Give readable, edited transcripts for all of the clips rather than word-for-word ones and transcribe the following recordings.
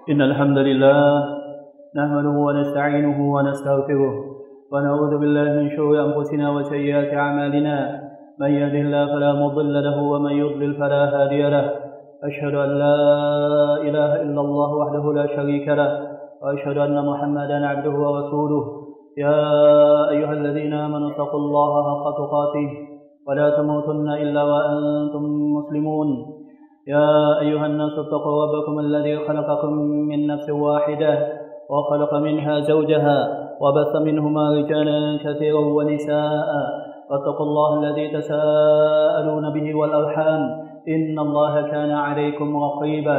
إن الحمد لله نحمده ونستعينه ونستغفره ونعوذ بالله من شرور أنفسنا وسيئات أعمالنا من يهده الله فلا مضل له ومن يضلل فلا هادي له أشهد أن لا إله إلا الله وحده لا شريك له وأشهد أن محمدا عبده ورسوله يا أيها الذين آمنوا اتقوا الله حق تقاته ولا تموتن إلا وأنتم مسلمون يا أيها الناس اتقوا ربكم الذي خلقكم من نفس واحدة وخلق منها زوجها وبث منهما رجالا كثيرا ونساء واتقوا الله الذي تساءلون به والأرحام إن الله كان عليكم رقيبا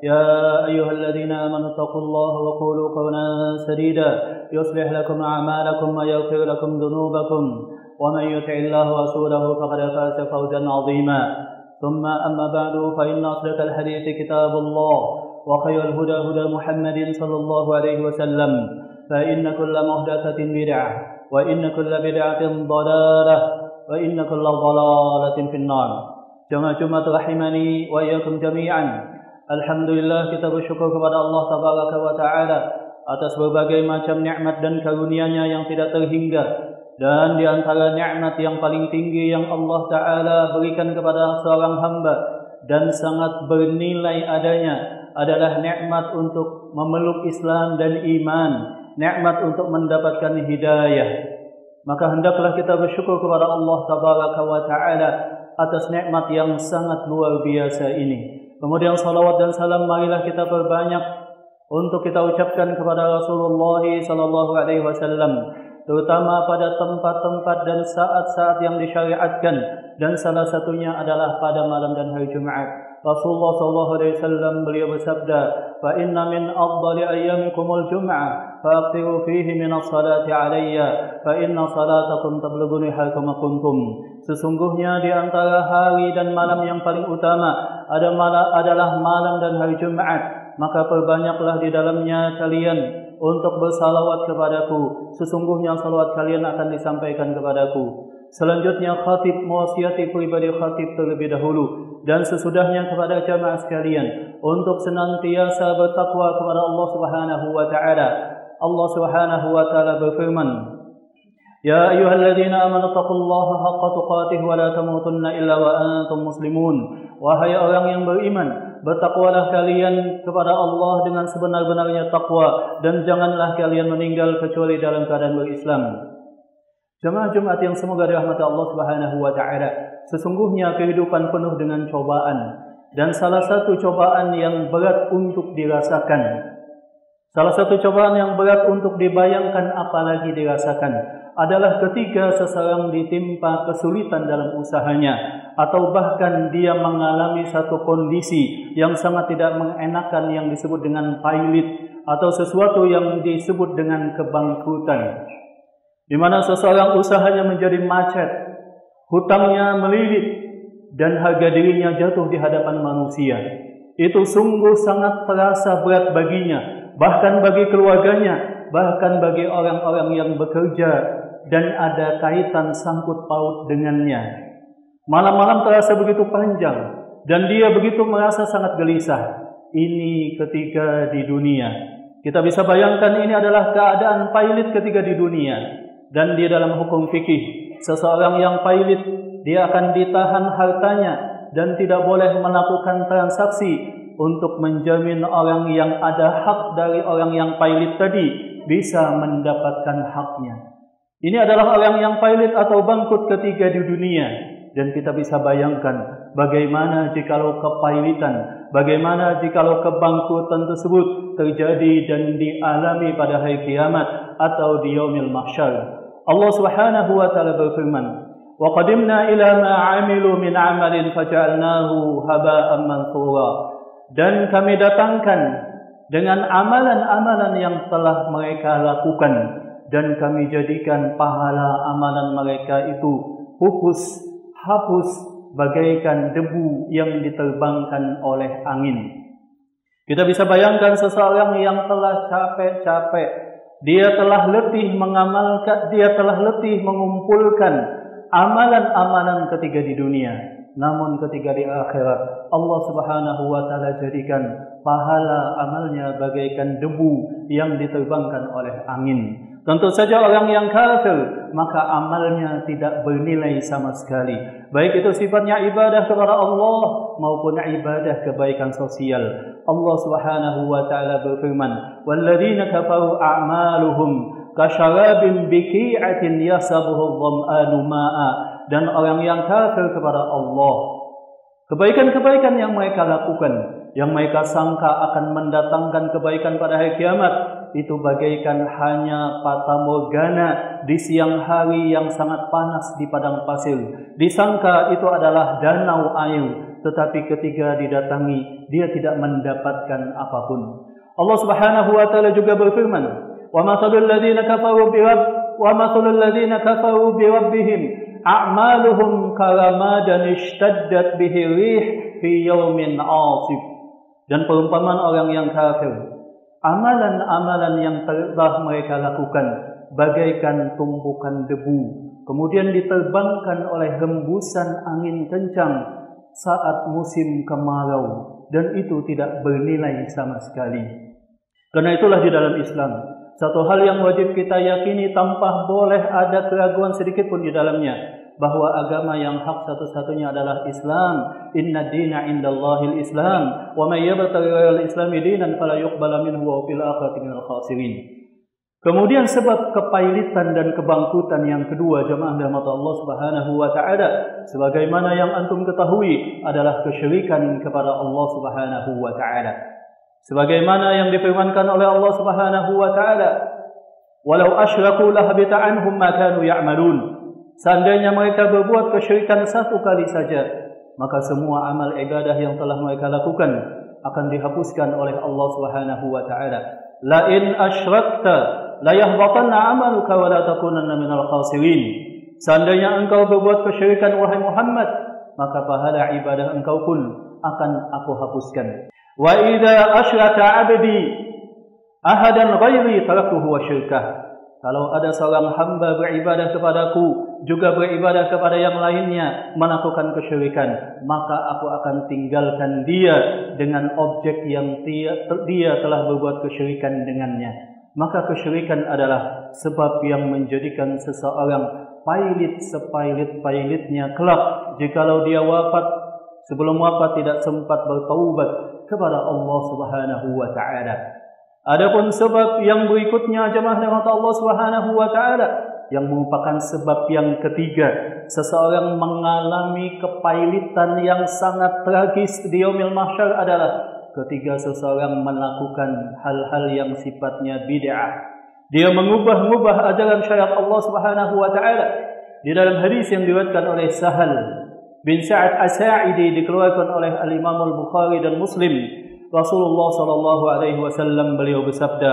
يا أيها الذين آمنوا اتقوا الله وقولوا قولا سديدا يصلح لكم أعمالكم ويغفر لكم ذنوبكم ومن يطع الله ورسوله فقد فاز فوزا عظيما ثم أما بعد فإن أصدق الحديث كتاب الله وخير الهدى هدى محمد صلى الله عليه وسلم فإن كل محدثة بدعة وإن كل بدعة ضلالة وإن كل ضلالة في النار. Jamaah rahimani wa iyyakum jami'an. Alhamdulillah, kita bersyukur kepada Allah tabaraka wa taala atas berbagai macam nikmat dan karunia-Nya yang tidak terhingga. Dan di antara nikmat yang paling tinggi yang Allah Ta'ala berikan kepada seorang hamba dan sangat bernilai adanya adalah nikmat untuk memeluk Islam dan iman, nikmat untuk mendapatkan hidayah. Maka hendaklah kita bersyukur kepada Allah Tabaraka wa Ta'ala atas nikmat yang sangat luar biasa ini. Kemudian salawat dan salam marilah kita perbanyak untuk kita ucapkan kepada Rasulullah sallallahu alaihi wasallam, terutama pada tempat-tempat dan saat-saat yang disyariatkan, dan salah satunya adalah pada malam dan hari Jumat. Rasulullah sallallahu alaihi wasallam beliau bersabda, "Fa inna min afdali ayyamikumul jum'ah, fa'akthiru fihi min as-salati 'alayya, fa inna salatakum tablughuni haitsuma kuntum." Sesungguhnya di antara hari dan malam yang paling utama adalah malam dan hari Jumat, maka perbanyaklah di dalamnya kalian untuk bersalawat kepadaku. Sesungguhnya salawat kalian akan disampaikan kepadaku. Selanjutnya khatib mewasiati pribadi khatib terlebih dahulu dan sesudahnya kepada jamaah sekalian untuk senantiasa bertakwa kepada Allah Subhanahu wa taala. Allah Subhanahu wa taala berfirman, "Ya ayyuhalladzina amanu taqullaha haqqa tuqatih wa la tamutunna illa wa antum muslimun." Wahai orang yang beriman, bertakwalah kalian kepada Allah dengan sebenar-benarnya takwa dan janganlah kalian meninggal kecuali dalam keadaan berislam. Jemaah Jumat yang semoga dirahmati Allah Subhanahu wa taala, sesungguhnya kehidupan penuh dengan cobaan, dan salah satu cobaan yang berat untuk dirasakan, salah satu cobaan yang berat untuk dibayangkan apalagi dirasakan adalah ketika seseorang ditimpa kesulitan dalam usahanya, atau bahkan dia mengalami satu kondisi yang sangat tidak mengenakan yang disebut dengan pailit, atau sesuatu yang disebut dengan kebangkrutan, di mana seseorang usahanya menjadi macet, hutangnya melilit, dan harga dirinya jatuh di hadapan manusia. Itu sungguh sangat terasa berat baginya, bahkan bagi keluarganya, bahkan bagi orang-orang yang bekerja dan ada kaitan sangkut paut dengannya. Malam-malam terasa begitu panjang dan dia begitu merasa sangat gelisah. Ini ketika di dunia. Kita bisa bayangkan ini adalah keadaan pailit ketika di dunia. Dan di dalam hukum fikih, seseorang yang pailit, dia akan ditahan hartanya dan tidak boleh melakukan transaksi untuk menjamin orang yang ada hak dari orang yang pailit tadi bisa mendapatkan haknya. Ini adalah orang yang pailit atau bangkrut ketika di dunia. Dan kita bisa bayangkan bagaimana jikalau kepailitan, bagaimana jikalau kebangkrutan tersebut terjadi dan dialami pada hari kiamat atau di yaumil mahsyar. Allah Subhanahu wa taala berfirman, "Wa qadimna ila ma 'amilu min 'amalin faj'alnahu haba'an manthura." Dan kami datangkan dengan amalan-amalan yang telah mereka lakukan, dan kami jadikan pahala amalan mereka itu hapus bagaikan debu yang diterbangkan oleh angin. Kita bisa bayangkan seseorang yang telah capek-capek, dia telah letih mengamalkan, dia telah letih mengumpulkan amalan-amalan ketika di dunia. namun ketika di akhirat Allah Subhanahu wa taala jadikan pahala amalnya bagaikan debu yang diterbangkan oleh angin. Tentu saja orang yang kafir, maka amalnya tidak bernilai sama sekali. Baik itu sifatnya ibadah kepada Allah maupun ibadah kebaikan sosial. Allah Subhanahu wa taala berfirman, "Walladzina kafaru a'maluhum kasyarabin biqi'atin yasabuhu dhama'anu ma'a." Dan orang yang kafir kepada Allah, kebaikan-kebaikan yang mereka lakukan, yang mereka sangka akan mendatangkan kebaikan pada hari kiamat, itu bagaikan hanya fata morgana di siang hari yang sangat panas di padang pasir. Disangka itu adalah danau air, tetapi ketika didatangi, dia tidak mendapatkan apapun. Allah Subhanahu wa taala juga berfirman, "Wa mathalul ladzina kafaru bi rabbihim a'maluhum karamadan ishtaddat bihi rih fi yawmin 'asif." Dan perumpamaan orang yang kafir, amalan-amalan yang telah mereka lakukan bagaikan tumpukan debu, kemudian diterbangkan oleh hembusan angin kencang saat musim kemarau, dan itu tidak bernilai sama sekali. Karena itulah di dalam Islam, satu hal yang wajib kita yakini tanpa boleh ada keraguan sedikit pun di dalamnya, bahwa agama yang hak satu-satunya adalah Islam. Inna dina indallahil Islam, wa may yabtaghi ghairal islami dinan fala yuqbala minhu wa fil akhirati minal khasirin. Kemudian sebab kepailitan dan kebangkutan yang kedua, jemaah rahmat Allah Subhanahu wa taala, sebagaimana yang antum ketahui, adalah kesyirikan kepada Allah Subhanahu wa taala. Sebagaimana yang difirmankan oleh Allah Subhanahu wa taala, "Walau asyraku lahabita anhum ma kanu ya'malun." Seandainya mereka berbuat kesyirikan satu kali saja, maka semua amal ibadah yang telah mereka lakukan akan dihapuskan oleh Allah Subhanahu wa taala. La in asyrakta la yahbatanna 'amaluka wa la takunanna minal khasirin. Seandainya engkau berbuat kesyirikan wahai Muhammad, maka pahala ibadah engkau pun akan aku hapuskan. Wa idza asyraka 'abdi ahadan ghairi taraktuhu wa syirkah. Kalau ada seorang hamba beribadah kepadaku, juga beribadah kepada yang lainnya, melakukan kesyirikan, maka aku akan tinggalkan dia dengan objek yang dia telah berbuat kesyirikan dengannya. Maka kesyirikan adalah sebab yang menjadikan seseorang pailit sepailit-pailitnya kelak, jikalau dia wafat, sebelum wafat tidak sempat bertaubat kepada Allah Subhanahu wa taala. Adapun sebab yang berikutnya, jemaah rahmat Allah Subhanahu wa taala, yang merupakan sebab yang ketiga, seseorang mengalami kepailitan yang sangat tragis di yaumil mahsyar adalah ketika seseorang melakukan hal-hal yang sifatnya bid'ah. Dia mengubah-ubah ajaran syariat Allah Subhanahu wa taala. Di dalam hadis yang diriwayatkan oleh Sahal bin Sa'ad As-Sa'idi, dikeluarkan oleh Al-Imam Al-Bukhari dan Muslim, Rasulullah sallallahu alaihi wasallam beliau bersabda,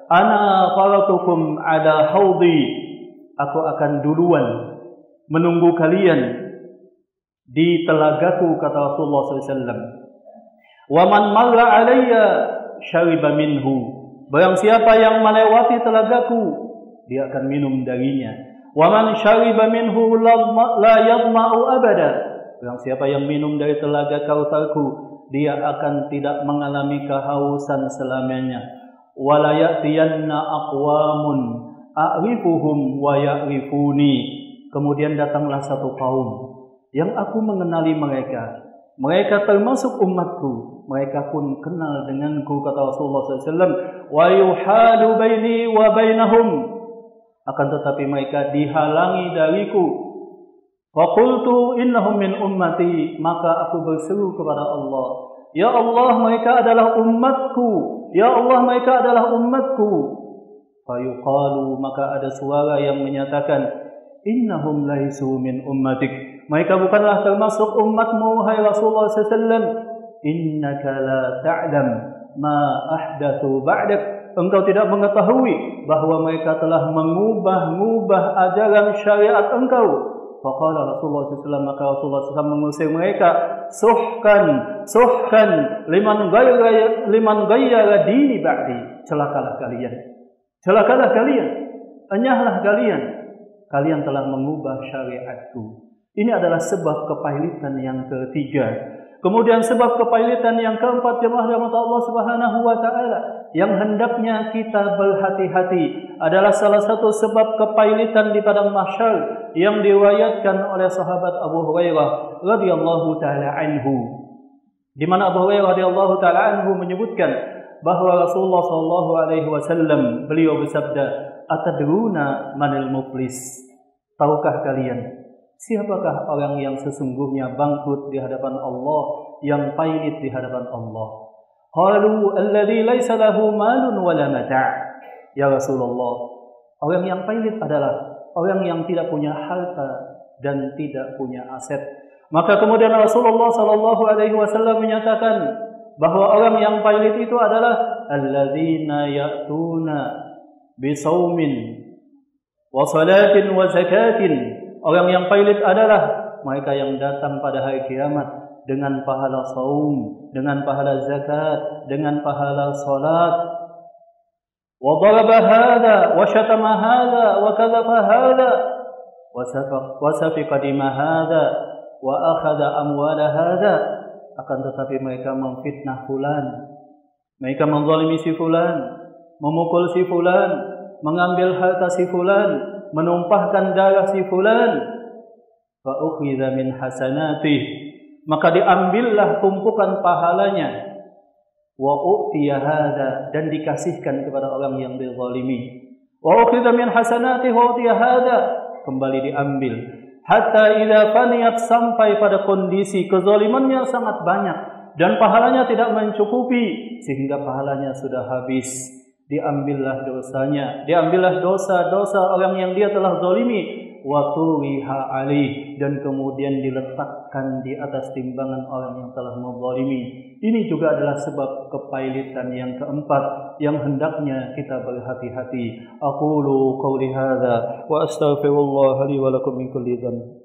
"Ana faratukum ala haudi." Aku akan duluan menunggu kalian di telagaku, kata Rasulullah sallallahu alaihi wasallam. "Wa man marra alayya syariba minhu." Barang siapa yang melewati telagaku, dia akan minum darinya. "Wa man syariba minhu la yadma'u abada." Barang siapa yang minum dari telaga Kautsarku, dia akan tidak mengalami kehausan selamanya. "Wala ya'tiyanna aqwamun a'rifuhum wa ya'rifuni." Kemudian datanglah satu kaum yang aku mengenali mereka. Mereka termasuk umatku, mereka pun kenal denganku, kata Rasulullah SAW. "Wa yuhalu baini wa bainahum." Akan tetapi mereka dihalangi dariku. Faqultu innahum min ummati. Maka aku berseru kepada Allah, "Ya Allah, mereka adalah umatku. Ya Allah, mereka adalah umatku." Fayuqalu, maka ada suara yang menyatakan, "Innahum laisu min ummatik." Mereka bukanlah termasuk umatmu, hai Rasulullah SAW. "Innaka la ta'lam ma ahdathu ba'dak." Engkau tidak mengetahui bahwa mereka telah mengubah-ubah ajaran syariat engkau. Faqala Rasulullah SAW, maka Rasulullah SAW mengusir mereka, "Suhkan liman ghayyara dini ba'di." Celakalah kalian. Celakalah kalian. Enyahlah kalian. Kalian telah mengubah syariatku. Ini adalah sebab kepailitan yang ketiga. Kemudian sebab kepailitan yang keempat, jemaah rahmat Allah Subhanahu wa taala, yang hendaknya kita berhati-hati adalah salah satu sebab kepailitan di padang mahsyar yang diriwayatkan oleh sahabat Abu Hurairah radhiyallahu taala anhu. Di mana Abu Hurairah radhiyallahu taala anhu menyebutkan bahwa Rasulullah sallallahu alaihi wasallam beliau bersabda, "Atadruna manil muflis?" Tahukah kalian siapakah orang yang sesungguhnya bangkrut di hadapan Allah, yang pailit di hadapan Allah? Qalu alladzi laisa lahu malun wala mata'. Ya Rasulullah, orang yang pailit adalah orang yang tidak punya harta dan tidak punya aset. Maka kemudian Rasulullah sallallahu alaihi wasallam menyatakan bahwa orang yang pailit itu adalah alladzina ya'tuna bisaumin wa salatin wa zakatin. Orang yang pailit adalah mereka yang datang pada hari kiamat dengan pahala saum, dengan pahala zakat, dengan pahala salat. Wa daraba hadha wa syatama hadha wa kadhafa hadha wa safiqa dima hadha wa akhadha amwala hadha. Akan tetapi mereka memfitnah fulan, mereka menzalimi si fulan, memukul si fulan, mengambil harta si fulan, menumpahkan darah si fulan. Fa ukhidha min hasanatih, maka diambillah tumpukan pahalanya. Wa u'tiya hadza, dan dikasihkan kepada orang yang dizalimi. Wa ukhidha min hasanatih wa u'tiya hadza, kembali diambil. Hatta idza faniyat, sampai pada kondisi kezalimannya sangat banyak dan pahalanya tidak mencukupi, sehingga pahalanya sudah habis. Diambillah dosanya, diambillah dosa-dosa orang yang dia telah zalimi, wa turiha alaih, dan kemudian diletakkan di atas timbangan orang yang telah menzalimi. Ini juga adalah sebab kepailitan yang keempat yang hendaknya kita berhati-hati. Aqulu qawli hadza wa astaghfirullah li wa lakum min kulli dhanb.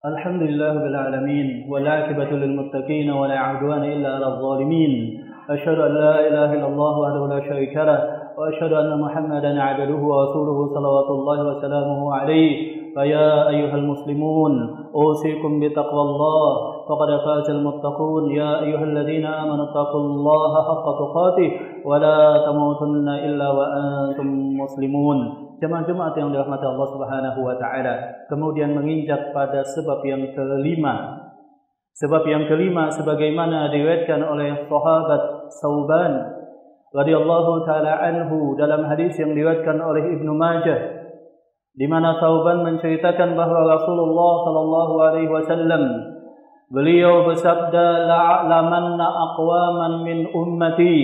Alhamdulillah rabbil alamin, wal 'aqibatu lil muttaqin wa la 'udwana illa 'alal zalimin. Asyhadu an la ilaha illallah wahdahu la syarika lah wa asyhadu anna Muhammadan 'abduhu wa rasuluhu salawatullahi wa salamuhu alaihi. Fa ya ayyuhal muslimun, usikum bi taqwallah faqad fazal muttaqun. Ya ayyuhalladzina amanu taqullaha haqqa tuqatih wa la tamutunna illa wa antum muslimun. Jemaah Jumat yang dirahmati Allah Subhanahu wa taala, kemudian menginjak pada sebab yang kelima. Sebab yang kelima sebagaimana diriwayatkan oleh sahabat Sauban radhiyallahu taala anhu dalam hadis yang diriwayatkan oleh Ibnu Majah, di mana Sauban menceritakan bahwa Rasulullah sallallahu alaihi wasallam beliau bersabda, la'lamanna aqwaman min ummati,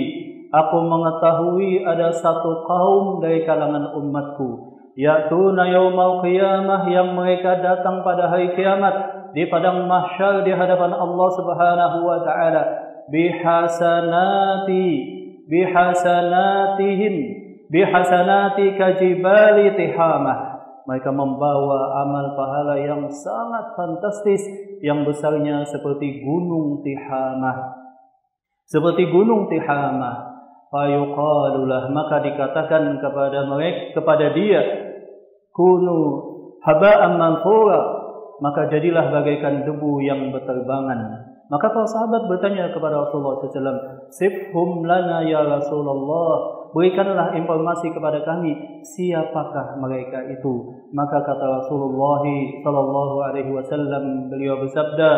aku mengetahui ada satu kaum dari kalangan umatku, ya'tuna yaumal qiyamah, yang mereka datang pada hari kiamat di padang mahsyar di hadapan Allah Subhanahu wa taala, bihasanati kajibali tihamah. Mereka membawa amal pahala yang sangat fantastis, yang besarnya seperti gunung Tihamah. Seperti gunung Tihamah. Fayuqalulah, maka dikatakan kepada dia, kunu haba'an manthura, maka jadilah bagaikan debu yang berterbangan. Maka para sahabat bertanya kepada Rasulullah SAW, sifhum lana ya Rasulullah, berikanlah informasi kepada kami, siapakah mereka itu? Maka kata Rasulullah sallallahu alaihi wasallam, beliau bersabda,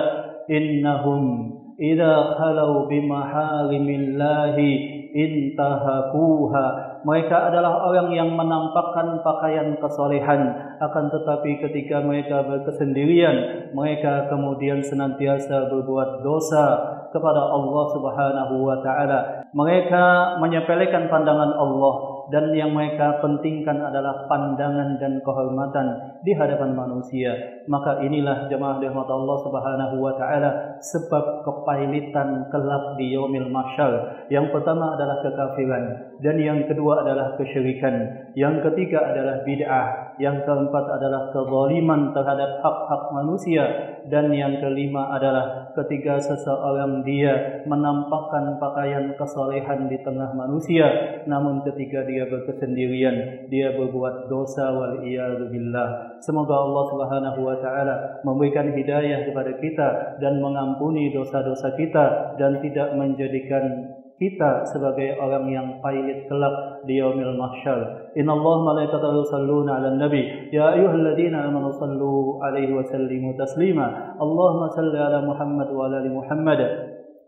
innahum idza khalau bimaharimillahi intahakuha. Mereka adalah orang yang menampakkan pakaian kesolehan, akan tetapi ketika mereka berkesendirian, mereka kemudian senantiasa berbuat dosa kepada Allah Subhanahu wa taala. Mereka menyepelekan pandangan Allah, dan yang mereka pentingkan adalah pandangan dan kehormatan di hadapan manusia. Maka inilah jemaah rahmat Allah Subhanahu wa taala sebab kepailitan kelak di yaumil mahsyar. Yang pertama adalah kekafiran. dan yang kedua adalah kesyirikan, yang ketiga adalah bid'ah, yang keempat adalah kezaliman terhadap hak-hak manusia, dan yang kelima adalah ketika seseorang dia menampakkan pakaian kesolehan di tengah manusia, namun ketika dia berkesendirian dia berbuat dosa, wal iyadu billah. Semoga Allah Subhanahu wa taala memberikan hidayah kepada kita dan mengampuni dosa-dosa kita dan tidak menjadikan kita sebagai orang yang pailit kelak di yaumil mahsyar. Innallaha malaikatahu yusalluna 'alan nabi ya ayyuhalladzina amanu sallu 'alaihi wa sallimu taslima. Allahumma salli 'ala Muhammad wa 'ala ali Muhammad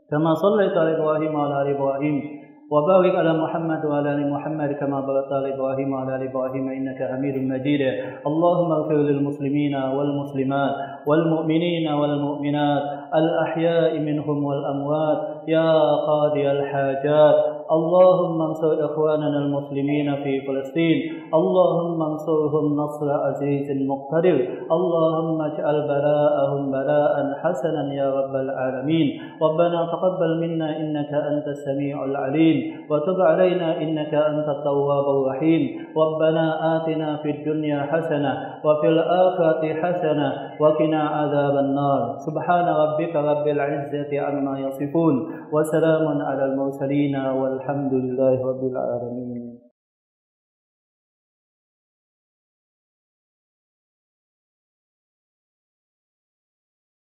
kama shallaita 'ala Ibrahim wa 'ala ali Ibrahim وبارك على محمد وعلى ال محمد كما باركت على ابراهيم وعلى ال ابراهيم انك حميد مجيد. اللهم اغفر للمسلمين والمسلمات والمؤمنين والمؤمنات الاحياء منهم والاموات يا قاضي الحاجات. اللهم انصر اخواننا المسلمين في فلسطين، اللهم انصرهم نصر عزيز مقتدر، اللهم اجعل بلاءهم بلاء حسنا يا رب العالمين. ربنا تقبل منا انك انت السميع العليم وتب علينا إنك أنت التواب الرحيم. ربنا آتنا في الدنيا حسنة وفي الآخرة حسنة وقنا عذاب النار. سبحان ربك رب العزة عما يصفون وسلام على المرسلين والحمد لله رب العالمين.